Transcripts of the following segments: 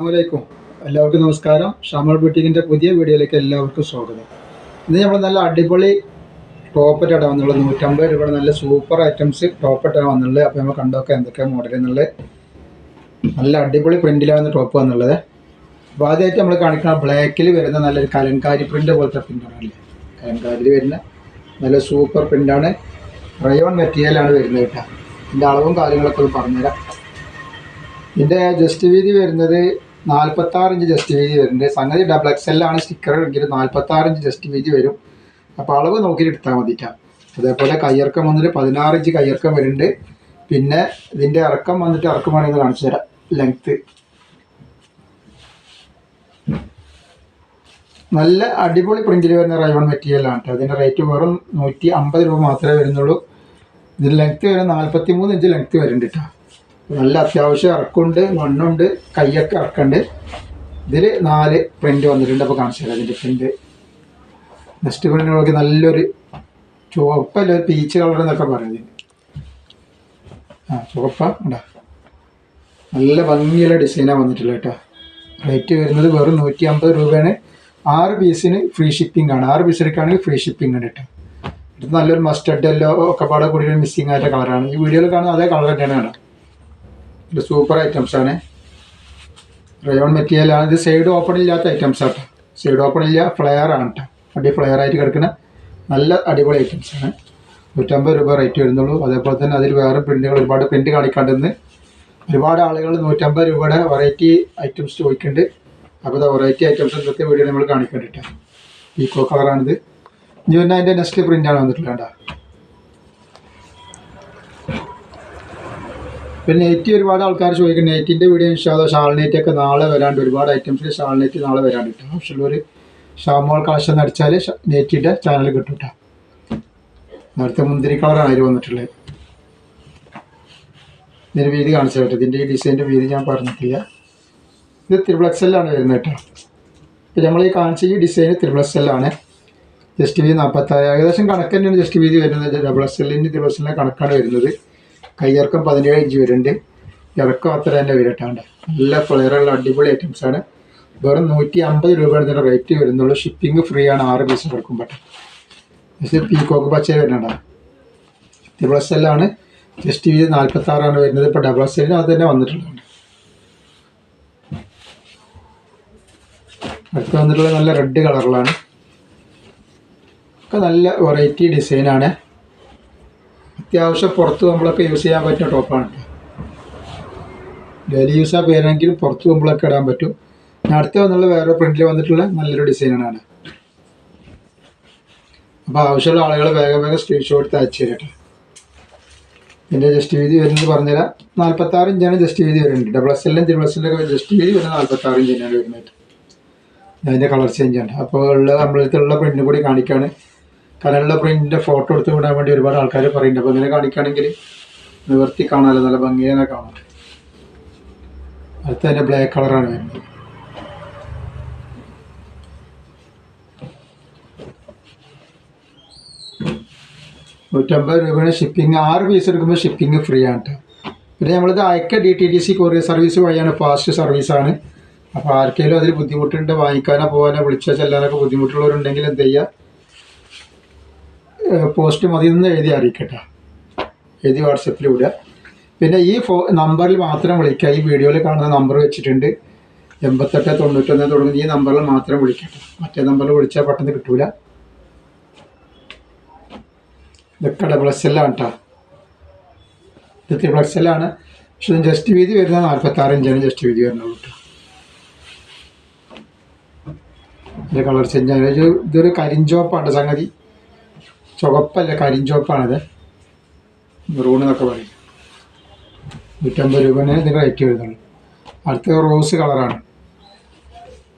അസ്സലാമലൈക്കും. എല്ലാവർക്കും നമസ്കാരം. ഷാമൾ ബുട്ടീക്കിൻ്റെ പുതിയ വീഡിയോയിലേക്ക് എല്ലാവർക്കും സ്വാഗതം. ഇന്ന് നമ്മൾ നല്ല അടിപൊളി ടോപ്പിട്ടാണ് വന്നുള്ളത്. 150 രൂപയുടെ നല്ല സൂപ്പർ ഐറ്റംസ് ടോപ്പിട്ടാണ് വന്നുള്ളത്. അപ്പോൾ നമ്മൾ കണ്ടോക്കാം എന്തൊക്കെ മോഡൽ എന്നുള്ളത്. നല്ല അടിപൊളി പ്രിൻറ്റിലാണ് ടോപ്പ് വന്നുള്ളത്. അപ്പോൾ ആദ്യമായിട്ട് നമ്മൾ കാണിക്കുന്ന ബ്ലാക്കിൽ വരുന്ന നല്ലൊരു കലങ്കാരി പ്രിൻ്റ് പോലത്തെ പ്രിൻ്റാണല്ലേ. കലങ്കാരിയിൽ വരുന്ന നല്ല സൂപ്പർ പ്രിൻ്റാണ്. റയോൺ മെറ്റീരിയലാണ് വരുന്നത് കേട്ടോ. ഇതിൻ്റെ അളവും കാര്യങ്ങളൊക്കെ ഒന്ന് പറഞ്ഞുതരാം. ഇതിൻ്റെ ജസ്റ്റ് വീതി വരുന്നത് 46 ഇഞ്ച് ജസ്റ്റ് വീതി വരുന്നുണ്ട്. സംഗതി ഡബിൾ XL ആണ് സ്റ്റിക്കർ എങ്കിൽ 46 ഇഞ്ച് ജസ്റ്റ് വീതി വരും. അപ്പോൾ അളവ് നോക്കിയിട്ട് എടുത്താൽ മതിട്ടാണ്. അതേപോലെ കയ്യിറക്കം വന്നിട്ട് 16 ഇഞ്ച് കയ്യിറക്കം വരുന്നുണ്ട്. പിന്നെ ഇതിൻ്റെ ഇറക്കം വന്നിട്ട് ഇറക്കം വേണമെന്ന് കാണിച്ചു തരാം. ലെങ്ത്ത് നല്ല അടിപൊളി പ്രിൻറ്റിൽ വരുന്ന റയോൺ മെറ്റീരിയലാണ് കേട്ടോ. അതിൻ്റെ റേറ്റ് വെറും 150 രൂപ മാത്രമേ വരുന്നുള്ളൂ. ഇതിന് ലെങ്ത്ത് വരുന്നത് 43 ഇഞ്ച് ലെങ്ത്ത് വരുന്നുണ്ട് കേട്ടോ. നല്ല അത്യാവശ്യം ഇറക്കമുണ്ട്, മണ്ണുണ്ട്, കയ്യൊക്കെ ഇറക്കുന്നുണ്ട്. ഇതിൽ 4 പ്രിൻ്റ് വന്നിട്ടുണ്ട്. അപ്പോൾ കാണിച്ചു തരാം അതിൻ്റെ പ്രിൻ്റ്. നെക്സ്റ്റ് പ്രിൻ്റ് നോക്കി നല്ലൊരു ചുവപ്പല്ല, ഒരു പീച്ച് കളർ എന്നൊക്കെ പറയുന്നത്. ചുവപ്പ ഉണ്ടാ നല്ല ഭംഗിയുള്ള ഡിസൈനാണ് വന്നിട്ടുള്ളത് കേട്ടോ. റേറ്റ് വരുന്നത് വെറും 150 രൂപയാണ്. 6 പീസിന് ഫ്രീ ഷിപ്പിംഗ് ആണ്. 6 പീസ് എടുക്കുകയാണെങ്കിൽ ഫ്രീ ഷിപ്പിംഗ് ഉണ്ട് കേട്ടോ. ഇത് നല്ലൊരു മസ്റ്റർഡ് യെല്ലോ ഒക്കെ പാടെ കൂടി മിസ്സിങ് ആയിട്ട് കളറാണ്. ഈ വീഡിയോയിൽ കാണുന്നത് അതേ കളർ തന്നെയാണ്. ഇത് സൂപ്പർ ഐറ്റംസ് ആണ്. റയോൺ മെറ്റീരിയലാണ്. ഇത് സൈഡ് ഓപ്പൺ ഇല്ലാത്ത ഐറ്റംസ് ആട്ടോ. സൈഡ് ഓപ്പൺ ഇല്ല, ഫ്ലെയർ ആണ് കേട്ടോ. ഫ്ലെയർ ആയിട്ട് കിടക്കുന്ന നല്ല അടിപൊളി ഐറ്റംസ് ആണ്. 150 രൂപ റേറ്റ് വരുന്നുള്ളൂ. അതേപോലെ തന്നെ അതിൽ വേറെ പ്രിൻറ്റുകൾ ഒരുപാട് പ്രിൻറ്റ് കാണിക്കാണ്ടെന്ന് ഒരുപാട് ആളുകൾ 150 രൂപയുടെ വെറൈറ്റി ഐറ്റംസ് ചോദിക്കുന്നുണ്ട്. അപ്പോൾ ഇത് വെറൈറ്റി ഐറ്റംസ് ഇന്നത്തെ വീഡിയോ നമ്മൾ കാണിക്കേണ്ടിട്ടാണ്. ഈക്കോ കളറാണിത്. ഇനി പിന്നെ അതിൻ്റെ നെക്സ്റ്റ് പ്രിൻ്റാണ് വന്നിട്ടുള്ളത് കേട്ടോ. പിന്നെ നെറ്റ് ഒരുപാട് ആൾക്കാർ ചോദിക്കും. നെറ്റിൻ്റെ വീഡിയോ ഇൻഷാല്ലാ ഷാൾ നെറ്റൊക്കെ നാളെ വരാണ്ട്. ഒരുപാട് ഐറ്റംസിൽ ഷാൾ നെറ്റ് നാളെ വരാണ്ട് കേട്ടോ. ആവശ്യമുള്ളൊരു ഷാമോൾ കളക്ഷൻ അടിച്ചാൽ നെറ്റിൻ്റെ ചാനൽ കിട്ടും കേട്ടോ. നേരത്തെ മുന്തിരി കളറാണ് അതിൽ വന്നിട്ടുള്ളത്. ഇതിൻ്റെ വീതി കാണിച്ചു കേട്ടോ. ഇതിൻ്റെ ഈ ഡിസൈൻ്റെ വീതി ഞാൻ പറഞ്ഞിട്ടില്ല. ഇത് ത്രിബിൾ XL ആണ് വരുന്നത് കേട്ടോ. ഇപ്പോൾ നമ്മൾ ഈ കാണിച്ച ഈ ഡിസൈൻ ത്രിബിൾ XL ആണ്. ജസ്റ്റ് വീതി 46, ഏകദേശം കണക്ക് തന്നെയാണ് ജസ്റ്റ് വീതി വരുന്നത്. ഡബിൾ XLൻ്റെ ത്രിബിൾ XLൻ്റെ കണക്കാണ് വരുന്നത്. കയ്യിറക്കം 17 ഇഞ്ച് വരുന്നുണ്ട്. ഇറക്കം അത്ര തന്നെ വരട്ടാണ്ട്. നല്ല ഫ്ലെയറുള്ള അടിപൊളി ഐറ്റംസാണ്. വെറും 150 രൂപയാണ് ഇതിൻ്റെ റേറ്റ് വരുന്നുള്ളൂ. ഷിപ്പിംഗ് ഫ്രീ ആണ്. 6 പീസ് എടുക്കുമ്പോൾ ജസ്റ്റ് പീക്കോക്ക് പച്ച വരുന്നുണ്ടാവും. ത്രിബിൾ XL ആണ്. ജസ്റ്റ് വീതി 46 ആണ് വരുന്നത്. ഇപ്പോൾ ഡബിൾ XLന് അത് തന്നെ വന്നിട്ടുള്ളതാണ്. അടുത്ത് വന്നിട്ടുള്ളത് നല്ല റെഡ് കളറിലാണ്. ഒക്കെ നല്ല വെറൈറ്റി ഡിസൈനാണ്. അത്യാവശ്യം പുറത്ത് പോകുമ്പോഴൊക്കെ യൂസ് ചെയ്യാൻ പറ്റുന്ന ടോപ്പാണ്. ഡെയിലി യൂസ് ആ പേരെങ്കിലും പുറത്ത് പോകുമ്പോഴൊക്കെ ഇടാൻ പറ്റും. അടുത്ത് വന്നുള്ള വേറെ പ്രിൻറ്റിൽ വന്നിട്ടുള്ള നല്ലൊരു ഡിസൈനാണ്. അപ്പോൾ ആവശ്യമുള്ള ആളുകൾ വേഗം സ്ക്രീൻഷോട്ട് അയച്ചു തരട്ടെ. ഇതിൻ്റെ ജസ്റ്റ് വീതി വരുന്നത് പറഞ്ഞുതരാം. 46 ഇഞ്ചാണ് ജസ്റ്റ് വീതി വരുന്നുണ്ട്. ഡബിൾ XLൻ്റെ ത്രിബിൾ XLൻ്റെ ജസ്റ്റ് വീതി വരുന്നത് 46 ഇഞ്ചാണ് വരുന്നത്. അതിൻ്റെ കളർ ചേഞ്ച് ഉണ്ട്. അപ്പോൾ നമ്മളടുത്തുള്ള പ്രിൻറ്റും കൂടി കാണിക്കുകയാണ്. കലറുള്ള പ്രിൻറ്റിൻ്റെ ഫോട്ടോ എടുത്ത് വിടാൻ വേണ്ടി ഒരുപാട് ആൾക്കാർ പറയുന്നുണ്ട്. അപ്പോൾ ഇങ്ങനെ കാണിക്കുകയാണെങ്കിൽ നിവർത്തി കാണാമല്ലോ, നല്ല ഭംഗിയെ കാണാം. അടുത്ത തന്നെ ബ്ലാക്ക് കളറാണ് വരുന്നത്. ₹150 ഷിപ്പിംഗ്. 6 പീസ് എടുക്കുമ്പോൾ ഷിപ്പിംഗ് ഫ്രീ ആണ് കേട്ടോ. പിന്നെ നമ്മളിത് അയക്ക DTDC കൊറിയർ സർവീസ് വഴിയാണ്. ഫാസ്റ്റ് സർവീസാണ്. അപ്പോൾ ആർക്കെങ്കിലും അതിൽ ബുദ്ധിമുട്ടുണ്ട്, വാങ്ങിക്കാനോ പോകാനോ വിളിച്ചാൽ ചെല്ലാനൊക്കെ ബുദ്ധിമുട്ടുള്ളവരുണ്ടെങ്കിൽ എന്ത് ചെയ്യുക, പോസ്റ്റ് മതി എന്ന് എഴുതി അറിയിക്കട്ടെ. എഴുതി വാട്സപ്പിൽ വിടുക. പിന്നെ ഈ നമ്പറിൽ മാത്രം വിളിക്കുക. ഈ വീഡിയോയിൽ കാണുന്ന നമ്പർ വെച്ചിട്ടുണ്ട് 8891 തുടങ്ങുന്ന ഈ നമ്പറിൽ മാത്രം വിളിക്കട്ടെ. മറ്റേ നമ്പറിൽ വിളിച്ചാൽ പെട്ടെന്ന് കിട്ടൂല. ഇതൊക്കെ ഡബിൾ XL ആണ് കേട്ടോ. ഇത് ത്രിബിൾ XL ആണ്. പക്ഷെ ജസ്റ്റ് വീതി വരുന്നത് 46 ഇഞ്ചാണ് ജസ്റ്റ് വീതി വരുന്നുള്ളൂ കേട്ടോ. ഇതിൻ്റെ കളർ ചേഞ്ച് ആണ്. ഇതൊരു കരിഞ്ചോപ്പാണ് സംഗതി. ചുവപ്പല്ല, കരിഞ്ചോപ്പാണിത്. മെറൂൺ എന്നൊക്കെ പറയും. 150 രൂപയാണ് ഇതിൻ്റെ റേറ്റ് വരുന്നുള്ളൂ. അടുത്ത റോസ് കളറാണ്.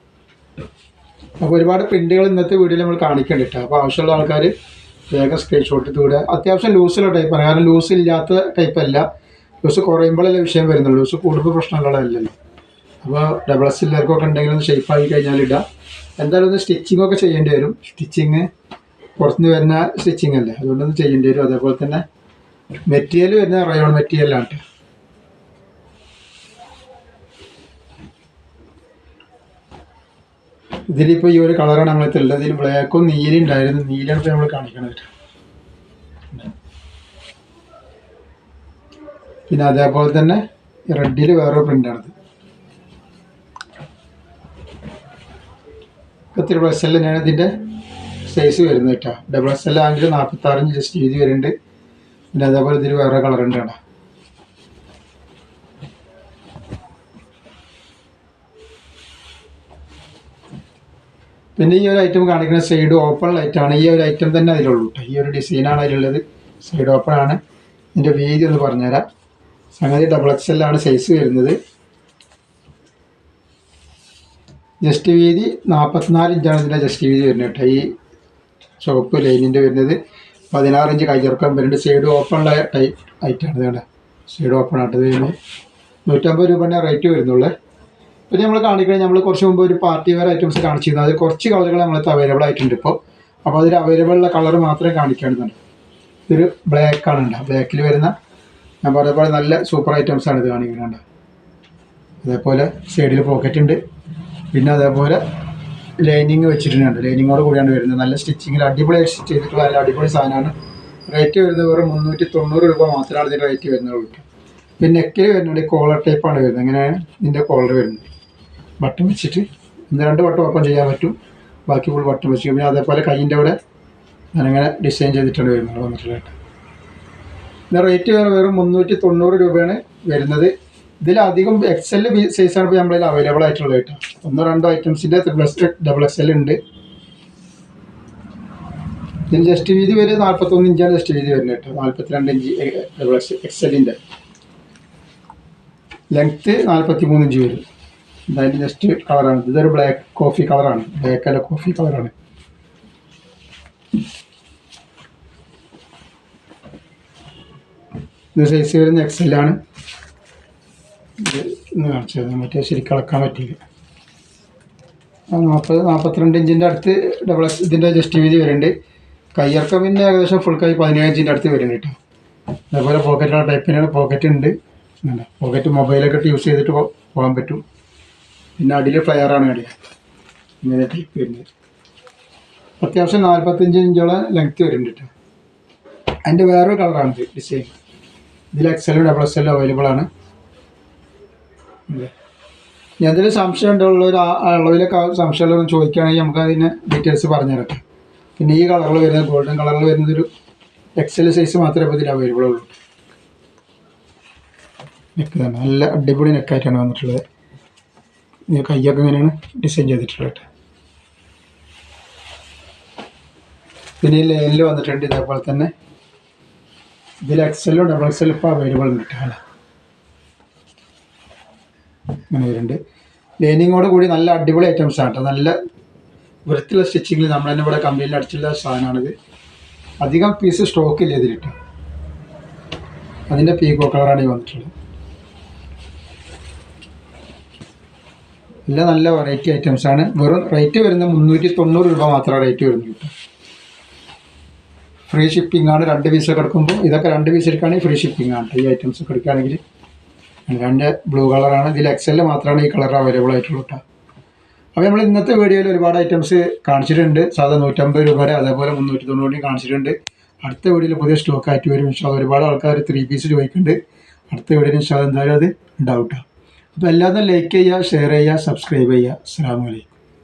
അപ്പോൾ ഒരുപാട് പ്രിൻറ്റുകൾ ഇന്നത്തെ വീഡിയോയിൽ നമ്മൾ കാണിക്കേണ്ടിട്ട്. അപ്പോൾ ആവശ്യമുള്ള ആൾക്കാർ വേഗം സ്ക്രീൻഷോട്ട് എടുത്ത് വിടുക. അത്യാവശ്യം ലൂസുള്ള ടൈപ്പാണ്. കാരണം ലൂസ് ഇല്ലാത്ത ടൈപ്പല്ല. ലൂസ് കുറയുമ്പോഴല്ലേ വിഷയം വരുന്നുള്ളൂ. ലൂസ് കൂടുമ്പോൾ പ്രശ്നമുള്ളതല്ലല്ലോ. അപ്പോൾ ഡബിൾ XLർക്കൊക്കെ ഉണ്ടെങ്കിൽ ഒന്ന് ഷേപ്പാക്കി കഴിഞ്ഞാൽ ഇടാം. എന്തായാലും ഒന്ന് സ്റ്റിച്ചിങ്ങൊക്കെ ചെയ്യേണ്ടി വരും. സ്റ്റിച്ചിങ് പുറത്തുനിന്ന് വരുന്ന സ്റ്റിച്ചിങ് അല്ലേ, അതുകൊണ്ടൊന്ന് ചെയ്യേണ്ടി വരും. അതേപോലെ തന്നെ മെറ്റീരിയൽ വരുന്ന റയോൺ മെറ്റീരിയലാണ്. ഇതിലിപ്പോൾ ഈ ഒരു കളറാണ് നമ്മളെത്തുള്ളത്. ഇതിൽ ബ്ലാക്കും നീല ഉണ്ടായിരുന്നു. നീലാണ് ഇപ്പോൾ നമ്മൾ കാണിക്കണത്. പിന്നെ അതേപോലെ തന്നെ റെഡിൽ വേറൊരു പ്രിൻ്റാണിത്. ഇത്തിരി പ്ലസ് എൽ തന്നെയാണ് ഇതിൻ്റെ സൈസ് വരുന്നത് കേട്ടോ. ഡബിൾ എക്സ് എൽ ആണെങ്കിൽ 46 ജസ്റ്റ് വീതി വരുന്നുണ്ട്. പിന്നെ അതേപോലെ ഇതിൽ വേറെ കളർ ഉണ്ട് കേട്ടോ. പിന്നെ ഈ ഒരു ഐറ്റം കാണിക്കുന്ന സൈഡ് ഓപ്പൺ ലൈറ്റാണ്. ഈ ഒരു ഐറ്റം തന്നെ അതിലുള്ളൂ കേട്ടോ. ഈ ഒരു ഡിസൈനാണ് അതിലുള്ളത്. സൈഡ് ഓപ്പൺ ആണ്. ഇതിൻ്റെ വീതി ഒന്ന് പറഞ്ഞുതരാം. സംഗതി ഡബിൾ എക്സ് എൽ ആണ് സൈസ് വരുന്നത്. ജസ്റ്റ് വീതി 44 ഇഞ്ചാണ് ഇതിൻ്റെ ജസ്റ്റ് വീതി വരുന്നത് കേട്ടോ. ഈ ചുവപ്പ് ലൈനിൻ്റെ വരുന്നത് 16 ഇഞ്ച് കയ്യിറക്കം വരുന്നുണ്ട്. സൈഡ് ഓപ്പൺ ഐറ്റാണ് വേണ്ട. സൈഡ് ഓപ്പൺ ആയിട്ട് വരുന്നത് 150 രൂപേൻ്റെ റേറ്റ് വരുന്നുള്ളൂ. പിന്നെ നമ്മൾ കാണിക്കുന്നത് നമ്മൾ കുറച്ച് മുമ്പ് ഒരു പാർട്ടി വെയർ ഐറ്റംസ് കാണിച്ചിരുന്നു. അതിൽ കുറച്ച് കളറുകൾ നമ്മളത് അവൈലബിൾ ആയിട്ടുണ്ട് ഇപ്പോൾ. അപ്പോൾ അതിൽ അവൈലബിൾ ഉള്ള കളർ മാത്രമേ കാണിക്കേണ്ടതുണ്ട്. ഇതൊരു ബ്ലാക്കാണ് ഉണ്ടാകും. ബ്ലാക്കിൽ വരുന്ന ഞാൻ പറഞ്ഞ നല്ല സൂപ്പർ ഐറ്റംസാണ് ഇത് കാണിക്കുന്നുണ്ട്. അതേപോലെ സൈഡിൽ പോക്കറ്റ് ഉണ്ട്. പിന്നെ അതേപോലെ ലൈനിങ് വെച്ചിട്ടുണ്ട്. ലൈനിങ്ങോട് കൂടിയാണ് വരുന്നത്. നല്ല സ്റ്റിച്ചിങ്ങിൽ അടിപൊളിയായി സ്റ്റിച്ച് ചെയ്തിട്ടുള്ള നല്ല അടിപൊളി സാധനമാണ്. റേറ്റ് വരുന്നത് വെറും 390 രൂപ മാത്രമാണ് ഇതിൻ്റെ റേറ്റ് വരുന്നുള്ളൂ. പിന്നെ നെക്കിൽ വരുന്നുണ്ട് കോളർ ടൈപ്പാണ് വരുന്നത്. അങ്ങനെയാണ് ഇതിൻ്റെ കോളർ വരുന്നത്. ബട്ടൺ വെച്ചിട്ട് 2 ബട്ടൺ ഓപ്പൺ ചെയ്യാൻ പറ്റും. ബാക്കി ഫുൾ ബട്ടൺ വെച്ച്. പിന്നെ അതേപോലെ കൈയിൻ്റെ അവിടെ ഞാനങ്ങനെ ഡിസൈൻ ചെയ്തിട്ടാണ് വരുന്നത് വന്നിട്ടുള്ളത്. പിന്നെ റേറ്റ് വെറും 390 രൂപയാണ് വരുന്നത്. ഇതിലധികം എക്സ് എൽ സൈസാണ് ഇപ്പോൾ നമ്മളിൽ അവൈലബിൾ ആയിട്ടുള്ളത് കേട്ടോ. 1-2 ഐറ്റംസിൻ്റെ ഡബിൾ എക്സ് എൽ ഉണ്ട്. ഇതിന് ജസ്റ്റ് വീതി വരെ 41 ഇഞ്ചാണ് ജസ്റ്റ് വീതി വരുന്നത് കേട്ടോ. 42 ഇഞ്ച് ഡബിൾ എക്സ് എല്ലിൻ്റെ ലെങ്ത്ത് 43 ഇഞ്ച് വരും. ഇതായിട്ട് ജസ്റ്റ് കളറാണ്. ഇതൊരു ബ്ലാക്ക് കോഫി കളറാണ്. ബ്ലാക്ക് അല്ല കോഫി കളറാണ്. ഇത് സൈസ് വരുന്ന എക്സ് എല്ലാണ്. ഇത് ഇന്ന് കാണിച്ചത് മറ്റേ ശരിക്കും അളക്കാൻ പറ്റിയില്ല. 42 ഇഞ്ചിൻ്റെ അടുത്ത് ഡബിൾ എക്സ് ഇതിൻ്റെ ജസ്റ്റ് വീതി വരുന്നുണ്ട്. കയ്യിറക്കം പിന്നെ ഏകദേശം ഫുൾ കൈ 17 ഇഞ്ചിൻ്റെ അടുത്ത് വരുന്നുണ്ട് കേട്ടോ. അതേപോലെ പോക്കറ്റുള്ള ടൈപ്പിനാണ്. പോക്കറ്റ് ഉണ്ട്. പോക്കറ്റ് മൊബൈലൊക്കെ ഇട്ട് യൂസ് ചെയ്തിട്ട് പോകാൻ പറ്റും. പിന്നെ അടിയിൽ ഫ്ലയറാണ് അടിയിൽ ഇങ്ങനെ ടൈപ്പ് വരുന്നത്. അത്യാവശ്യം 45 ഇഞ്ചോളം ലെങ്ത്ത് വരുന്നുണ്ട് കേട്ടോ. അതിൻ്റെ വേറൊരു കളറാണിത് ഡിസൈൻ. ഇതിൽ എക്സ് എല്ലും ഡബിൾ എക്സ് എല്ലും അവൈലബിൾ ആണ്. ഞാൻ അതിൽ സംശയം ഉള്ളൊരു അളവിലൊക്കെ സംശയമുള്ളവരും ചോദിക്കുകയാണെങ്കിൽ നമുക്ക് അതിന് ഡീറ്റെയിൽസ് പറഞ്ഞു തരട്ടെ. പിന്നെ ഈ കളറിൽ വരുന്നത് ഗോൾഡൻ കളറിൽ വരുന്നതൊരു എക്സ് എൽ സൈസ് മാത്രമേ ഇപ്പോൾ ഇതിൽ അവൈലബിൾ ഉള്ളൂ. നെക്ക് തന്നെ നല്ല അടിപൊളി നെക്കായിട്ടാണ് വന്നിട്ടുള്ളത്. കയ്യൊക്കെ ഇങ്ങനെയാണ് ഡിസൈൻ ചെയ്തിട്ടുള്ളത്. പിന്നെ ഈ ലൈനിൽ വന്നിട്ടുണ്ട്. ഇതേപോലെ തന്നെ ഇതിൽ എക്സ് എല്ലും ഡബിൾ എക്സ് എല്ലും ഇപ്പോൾ അവൈലബിൾ ഉണ്ട് കേട്ടോ. അങ്ങനെ വരുന്നുണ്ട്. ലൈനിങ്ങോട് കൂടി നല്ല അടിപൊളി ഐറ്റംസ് ആണ് കേട്ടോ. നല്ല വൃത്തിയുള്ള സ്റ്റിച്ചിങ്ങിൽ നമ്മൾ തന്നെ ഇവിടെ കമ്പനിയിൽ അടിച്ചുള്ള സാധനമാണിത്. അധികം പീസ് സ്റ്റോക്ക് ഇല്ല ഇതിലിട്ടോ. അതിൻ്റെ പീക്കോ കളറാണ് ഈ വന്നിട്ടുള്ളത്. എല്ലാം നല്ല വെറൈറ്റി ഐറ്റംസ് ആണ്. വെറും റേറ്റ് വരുന്നത് 390 രൂപ മാത്രമാണ് റേറ്റ് വരുന്നത് കേട്ടോ. ഫ്രീ ഷിപ്പിംഗ് ആണ്. 2 പീസൊക്കെ എടുക്കുമ്പോൾ ഇതൊക്കെ 2 പീസ് എടുക്കുകയാണെങ്കിൽ ഫ്രീ ഷിപ്പിംഗ് ആണ്. ഈ ഐറ്റംസ് ഒക്കെ എടുക്കുകയാണെങ്കിൽ. അതിൻ്റെ ബ്ലൂ കളറാണ്. ഇതിൽ എക്സ് എൽ മാത്രമാണ് ഈ കളർ അവൈലബിൾ ആയിട്ടുള്ളൂ കേട്ടോ. അപ്പോൾ നമ്മൾ ഇന്നത്തെ വീഡിയോയിൽ ഒരുപാട് ഐറ്റംസ് കാണിച്ചിട്ടുണ്ട്. സാധാ 150 രൂപയുടെ അതേപോലെ 390 കാണിച്ചിട്ടുണ്ട്. അടുത്ത വീഡിയോയിൽ പുതിയ സ്റ്റോക്ക് ആയിട്ട് വരും. ഒരുപാട് ആൾക്കാർ 3 പീസ് ചോദിക്കുന്നുണ്ട്. അടുത്ത വീഡിയോയിൽ എന്തായാലും അത് ഉണ്ടാവും കേട്ടോ. അപ്പോൾ എല്ലാവരും ലൈക്ക് ചെയ്യുക, ഷെയർ ചെയ്യുക, സബ്സ്ക്രൈബ് ചെയ്യുക. അസ്സലാമു അലൈക്കും.